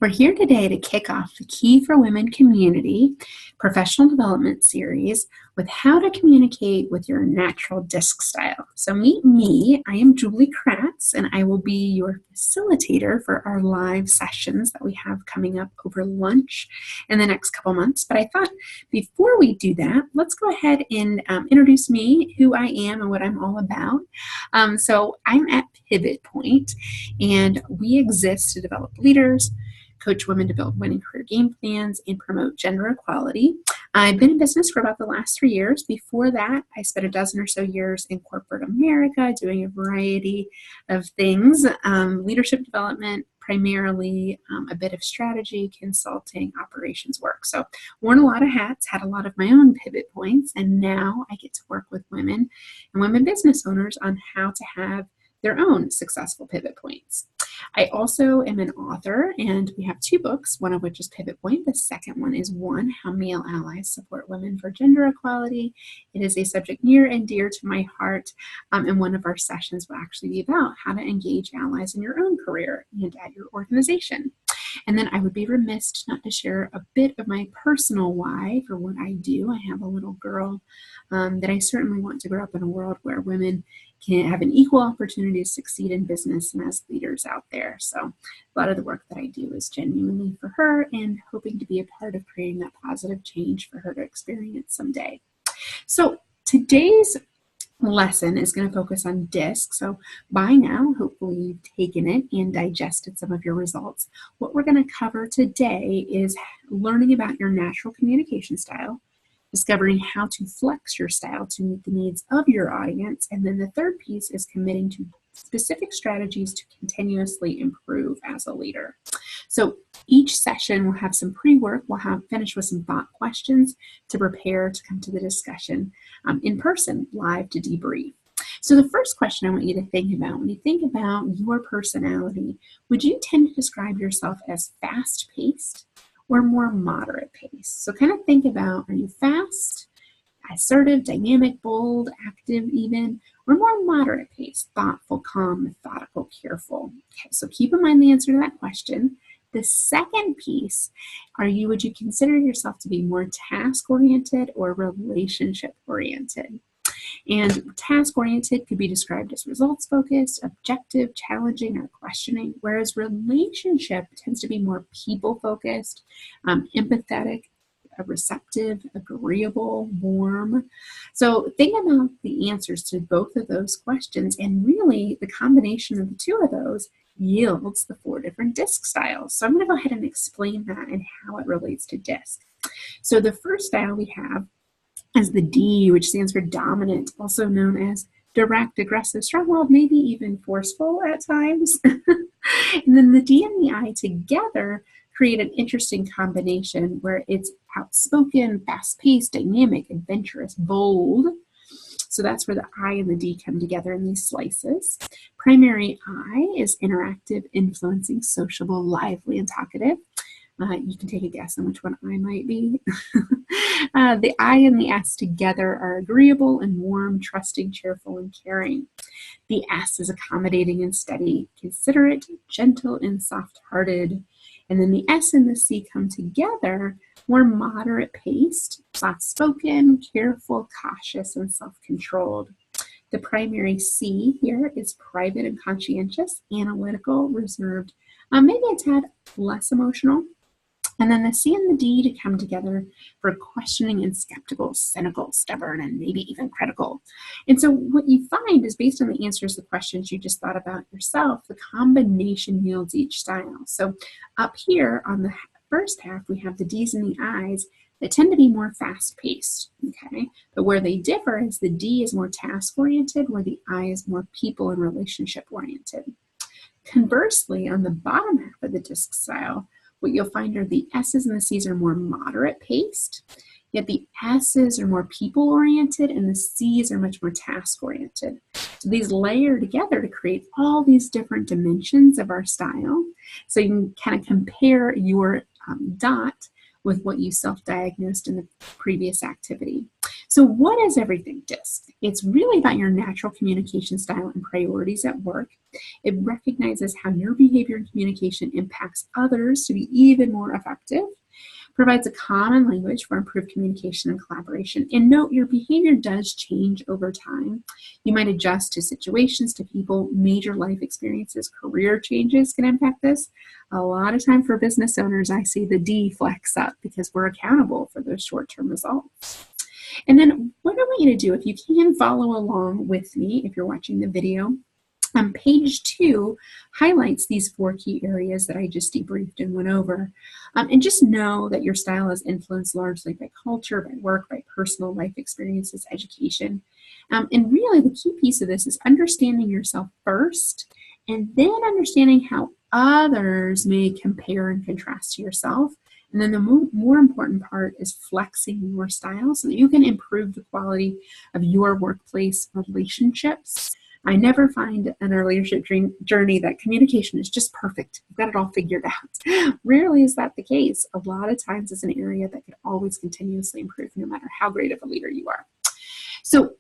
We're here today to kick off the Key for Women Community professional development series with how to communicate with your natural disc style. So meet me. I am Julie Kratz, and I will be your facilitator for our live sessions that we have coming up over lunch in the next couple months. But I thought before we do that, let's go ahead and introduce me, who I am, and what I'm all about. So I'm at Pivot Point, and we exist to develop leaders, coach women to build winning career game plans, and promote gender equality. I've been in business for about the last 3 years. Before that, I spent a dozen or so years in corporate America doing a variety of things, leadership development, primarily a bit of strategy, consulting, operations work. So worn a lot of hats, had a lot of my own pivot points, and now I get to work with women and women business owners on how to have their own successful pivot points. I also am an author, and we have 2 books, one of which is Pivot Point. The second one is How Male Allies Support Women for Gender Equality. It is a subject near and dear to my heart, and one of our sessions will actually be about how to engage allies in your own career and at your organization. And then I would be remiss not to share a bit of my personal why for what I do. I have a little girl that I certainly want to grow up in a world where women can have an equal opportunity to succeed in business and as leaders out there. So a lot of the work that I do is genuinely for her and hoping to be a part of creating that positive change for her to experience someday. So today's lesson is going to focus on DISC. So by now, hopefully you've taken it and digested some of your results. What we're going to cover today is learning about your natural communication style, discovering how to flex your style to meet the needs of your audience, and then the third piece is committing to specific strategies to continuously improve as a leader. So each session will have some pre-work. We'll finish with some thought questions to prepare to come to the discussion in person, live to debrief. So the first question I want you to think about, when you think about your personality, would you tend to describe yourself as fast-paced or more moderate paced? So kind of think about, are you fast, assertive, dynamic, bold, active even, or more moderate paced, thoughtful, calm, methodical, careful? Okay, so keep in mind the answer to that question. The second piece, would you consider yourself to be more task-oriented or relationship-oriented? And task-oriented could be described as results-focused, objective, challenging, or questioning, whereas relationship tends to be more people-focused, empathetic, receptive, agreeable, warm. So think about the answers to both of those questions, and really the combination of the 2 of those yields the 4 different DISC styles. So I'm going to go ahead and explain that and how it relates to DISC. So the first style we have is the D, which stands for dominant, also known as direct, aggressive, strong-willed, maybe even forceful at times. And then the D and the I together create an interesting combination where it's outspoken, fast-paced, dynamic, adventurous, bold. So that's where the I and the D come together in these slices. Primary I is interactive, influencing, sociable, lively, and talkative. You can take a guess on which one I might be. The I and the S together are agreeable and warm, trusting, cheerful, and caring. The S is accommodating and steady, considerate, gentle, and soft-hearted. And then the S and the C come together, more moderate paced, soft-spoken, careful, cautious, and self-controlled. The primary C here is private and conscientious, analytical, reserved, maybe a tad less emotional. And then the C and the D to come together for questioning and skeptical, cynical, stubborn, and maybe even critical. And so what you find is, based on the answers to the questions you just thought about yourself, the combination yields each style. So up here on the first half, we have the D's and the I's that tend to be more fast-paced, okay? But where they differ is the D is more task-oriented, where the I is more people and relationship-oriented. Conversely, on the bottom half of the DISC style, what you'll find are the S's and the C's are more moderate paced, yet the S's are more people-oriented and the C's are much more task-oriented. So these layer together to create all these different dimensions of our style. So you can kind of compare your dot with what you self-diagnosed in the previous activity. So what is everything DISC? It's really about your natural communication style and priorities at work. It recognizes how your behavior and communication impacts others to be even more effective, provides a common language for improved communication and collaboration. And note, your behavior does change over time. You might adjust to situations, to people, major life experiences, career changes can impact this. A lot of time for business owners, I see the D flex up because we're accountable for those short-term results. And then what I want you to do, if you can follow along with me, if you're watching the video, page 2 highlights these 4 key areas that I just debriefed and went over. And just know that your style is influenced largely by culture, by work, by personal life experiences, education. And really the key piece of this is understanding yourself first, and then understanding how others may compare and contrast to yourself. And then the more important part is flexing your style so that you can improve the quality of your workplace relationships. I never find in our leadership journey that communication is just perfect. We've got it all figured out. Rarely is that the case. A lot of times it's an area that could always continuously improve no matter how great of a leader you are. So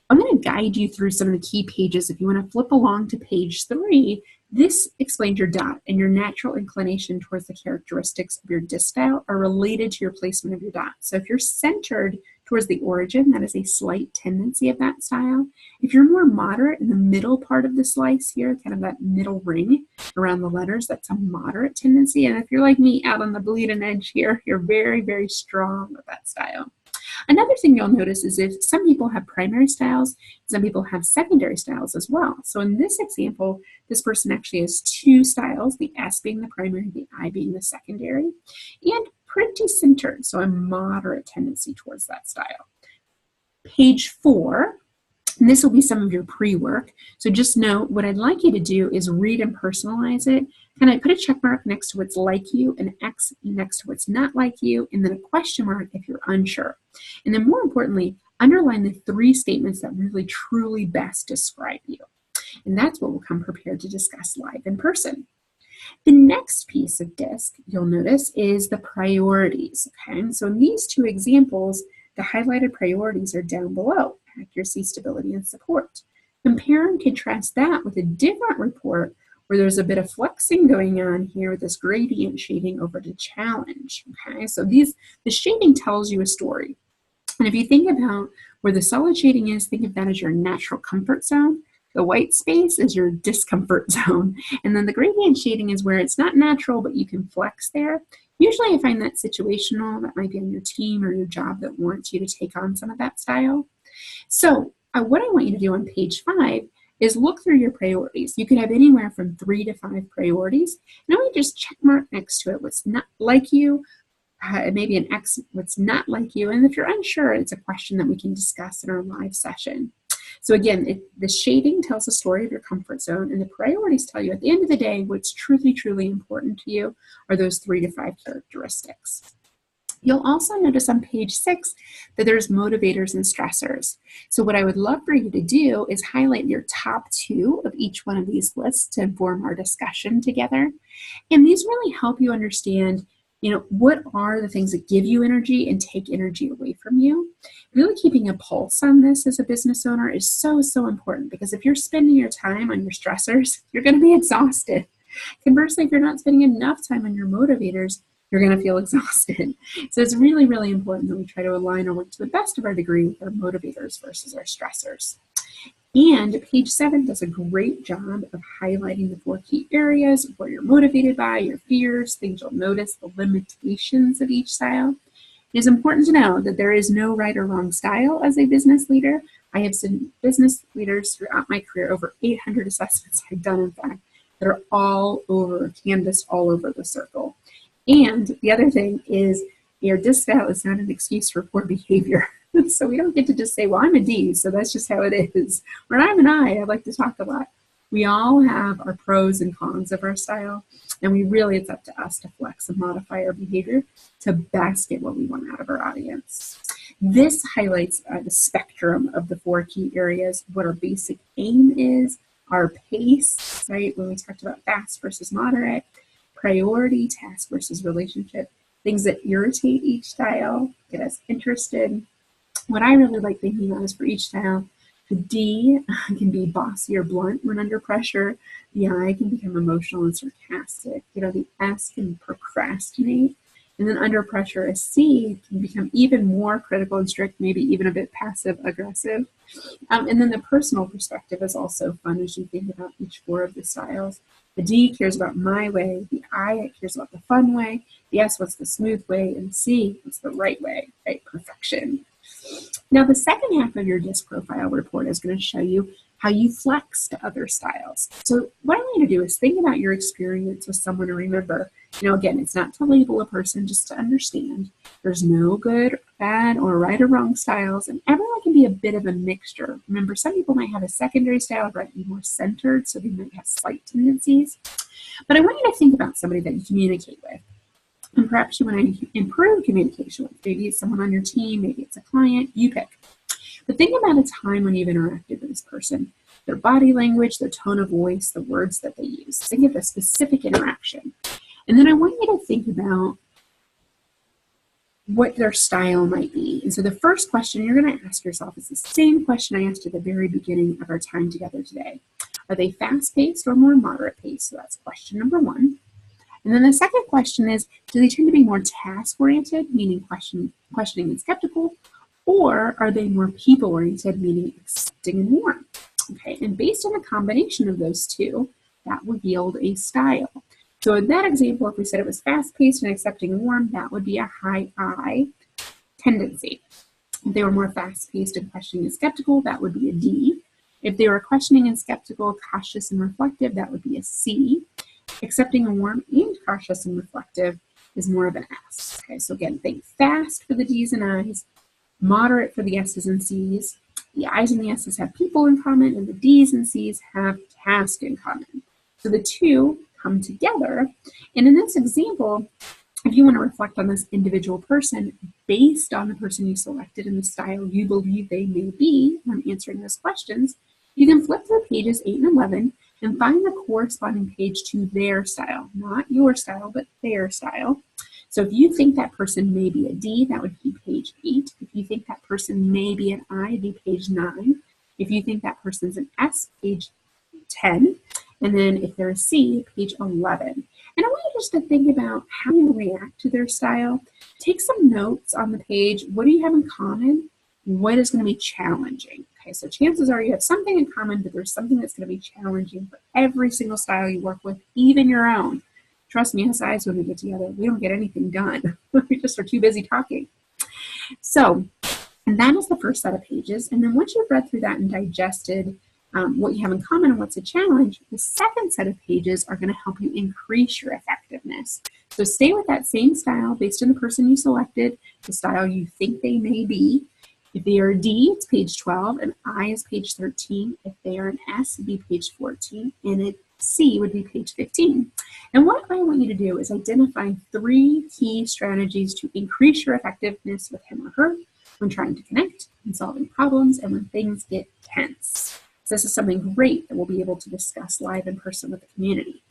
I'm going to guide you through some of the key pages. If you want to flip along to page 3, this explains your dot, and your natural inclination towards the characteristics of your DISC style are related to your placement of your dot. So if you're centered towards the origin, that is a slight tendency of that style. If you're more moderate in the middle part of the slice here, kind of that middle ring around the letters, that's a moderate tendency. And if you're like me out on the bleeding edge here, you're very, very strong with that style. Another thing you'll notice is if some people have primary styles, some people have secondary styles as well. So in this example, this person actually has 2 styles, the S being the primary, the I being the secondary, and pretty centered, so a moderate tendency towards that style. Page 4, and this will be some of your pre-work. So just know what I'd like you to do is read and personalize it. Kind of put a check mark next to what's like you, an X next to what's not like you, and then a question mark if you're unsure. And then more importantly, underline the 3 statements that really truly best describe you. And that's what we'll come prepared to discuss live in person. The next piece of DISC you'll notice is the priorities. Okay, so in these 2 examples, the highlighted priorities are down below: accuracy, stability, and support. Compare and contrast that with a different report where there's a bit of flexing going on here with this gradient shading over to challenge. Okay, so the shading tells you a story. And if you think about where the solid shading is, think of that as your natural comfort zone. The white space is your discomfort zone. And then the gradient shading is where it's not natural, but you can flex there. Usually I find that situational. That might be on your team or your job that warrants you to take on some of that style. So what I want you to do on page 5 is look through your priorities. You could have anywhere from 3 to 5 priorities. And I want you to just check mark next to it what's not like you, maybe an X what's not like you. And if you're unsure, it's a question that we can discuss in our live session. So again, the shading tells the story of your comfort zone, and the priorities tell you at the end of the day what's truly, truly important to you are those 3 to 5 characteristics. You'll also notice on page 6 that there's motivators and stressors. So what I would love for you to do is highlight your top 2 of each one of these lists to inform our discussion together. And these really help you understand, what are the things that give you energy and take energy away from you. Really keeping a pulse on this as a business owner is so, so important, because if you're spending your time on your stressors, you're going to be exhausted. Conversely, if you're not spending enough time on your motivators, you're going to feel exhausted. So it's really, really important that we try to align our work to the best of our degree with our motivators versus our stressors. And page 7 does a great job of highlighting the 4 key areas of what you're motivated by, your fears, things you'll notice, the limitations of each style. It is important to know that there is no right or wrong style as a business leader. I have seen business leaders throughout my career, over 800 assessments I've done, in fact, that are all over, canvassed all over the circle. And the other thing is your DISC style is not an excuse for poor behavior. So we don't get to just say, well, I'm a D, so that's just how it is. When I'm an I like to talk a lot. We all have our pros and cons of our style, and it's up to us to flex and modify our behavior to best get what we want out of our audience. This highlights the spectrum of the 4 key areas, what our basic aim is, our pace, right? When we talked about fast versus moderate, priority, task versus relationship, things that irritate each style, get us interested, What I really like thinking about is for each style, the D can be bossy or blunt when under pressure. The I can become emotional and sarcastic. The S can procrastinate. And then under pressure, a C can become even more critical and strict, maybe even a bit passive aggressive. And then the personal perspective is also fun as you think about each four of the styles. The D cares about my way. The I cares about the fun way. The S, what's the smooth way? And the C, what's the right way, right? Perfection. Now, the second half of your DISC profile report is going to show you how you flex to other styles. So what I want you to do is think about your experience with someone and remember, again, it's not to label a person, just to understand. There's no good, bad, or right or wrong styles, and everyone can be a bit of a mixture. Remember, some people might have a secondary style, might be more centered, so they might have slight tendencies. But I want you to think about somebody that you communicate with. And perhaps you want to improve communication with. Maybe it's someone on your team, maybe it's a client, you pick. But think about a time when you've interacted with this person, their body language, their tone of voice, the words that they use. Think of a specific interaction. And then I want you to think about what their style might be. And so the first question you're going to ask yourself is the same question I asked at the very beginning of our time together today. Are they fast-paced or more moderate-paced? So that's question number one. And then the second question is, do they tend to be more task-oriented, meaning questioning and skeptical, or are they more people-oriented, meaning accepting and warm? Okay, and based on the combination of those two, that would yield a style. So in that example, if we said it was fast-paced and accepting and warm, that would be a high I tendency. If they were more fast-paced and questioning and skeptical, that would be a D. If they were questioning and skeptical, cautious and reflective, that would be a C. Accepting and warm and cautious and reflective is more of an S. Okay, so again, think fast for the D's and I's, moderate for the S's and C's. The I's and the S's have people in common, and the D's and C's have task in common. So the two come together. And in this example, if you want to reflect on this individual person based on the person you selected and the style you believe they may be when answering those questions, you can flip through pages 8 and 11 and find the corresponding page to their style, not your style, but their style. So if you think that person may be a D, that would be page 8. If you think that person may be an I, it'd be page 9. If you think that person's an S, page 10. And then if they're a C, page 11. And I want you just to think about how you react to their style. Take some notes on the page. What do you have in common? What is going to be challenging? Okay, so chances are you have something in common, but there's something that's going to be challenging for every single style you work with, even your own. Trust me, us eyes, when we get together, we don't get anything done. We just are too busy talking. So, and that is the first set of pages. And then once you've read through that and digested what you have in common and what's a challenge, the second set of pages are going to help you increase your effectiveness. So stay with that same style based on the person you selected, the style you think they may be. If they are a D, it's page 12, and I is page 13. If they are an S, it'd be page 14, and a C would be page 15. And what I want you to do is identify 3 key strategies to increase your effectiveness with him or her when trying to connect, when solving problems, and when things get tense. So this is something great that we'll be able to discuss live in person with the community.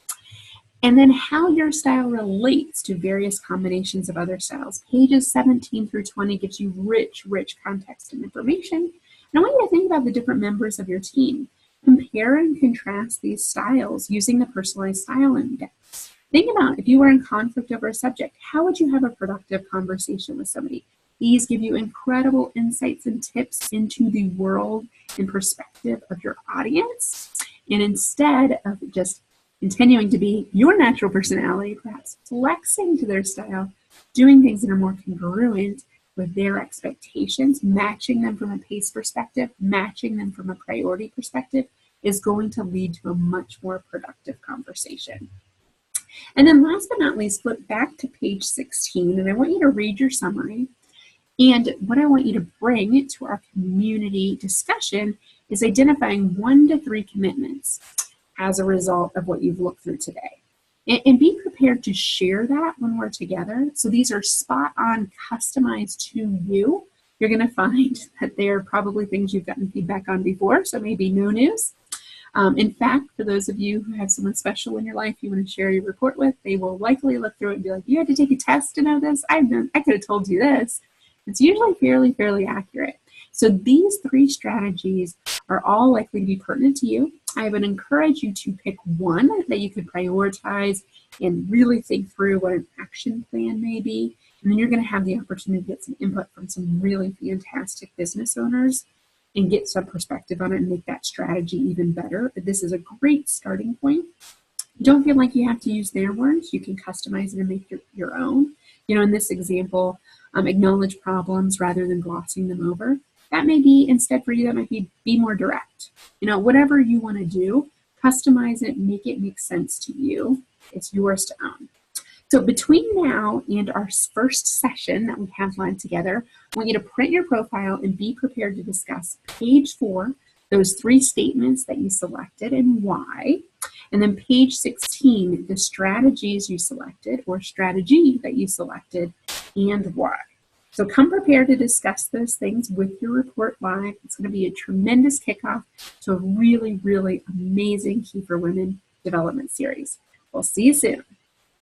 And then how your style relates to various combinations of other styles. Pages 17 through 20 gives you rich context and information. And I want you to think about the different members of your team. Compare and contrast these styles using the personalized style index. Think about if you were in conflict over a subject, how would you have a productive conversation with somebody? These give you incredible insights and tips into the world and perspective of your audience. And instead of just continuing to be your natural personality, perhaps flexing to their style, doing things that are more congruent with their expectations, matching them from a pace perspective, matching them from a priority perspective, is going to lead to a much more productive conversation. And then last but not least, flip back to page 16, and I want you to read your summary. And what I want you to bring to our community discussion is identifying 1 to 3 commitments as a result of what you've looked through today. And be prepared to share that when we're together. So these are spot on, customized to you. You're going to find that they're probably things you've gotten feedback on before, so maybe no news. In fact, for those of you who have someone special in your life you want to share your report with, they will likely look through it and be like, you had to take a test to know this? I could have told you this. It's usually fairly accurate. So these 3 strategies are all likely to be pertinent to you. I would encourage you to pick one that you could prioritize and really think through what an action plan may be. And then you're going to have the opportunity to get some input from some really fantastic business owners and get some perspective on it and make that strategy even better. But this is a great starting point. Don't feel like you have to use their words. You can customize it and make your own. In this example, acknowledge problems rather than glossing them over. That may be, instead for you, that might be more direct. Whatever you want to do, customize it, make it make sense to you. It's yours to own. So between now and our first session that we have lined together, I want you to print your profile and be prepared to discuss page 4, those 3 statements that you selected and why. And then page 16, the strategies you selected or strategy that you selected and why. So come prepared to discuss those things with your report live. It's going to be a tremendous kickoff to a really, really amazing Key for Women development series. We'll see you soon.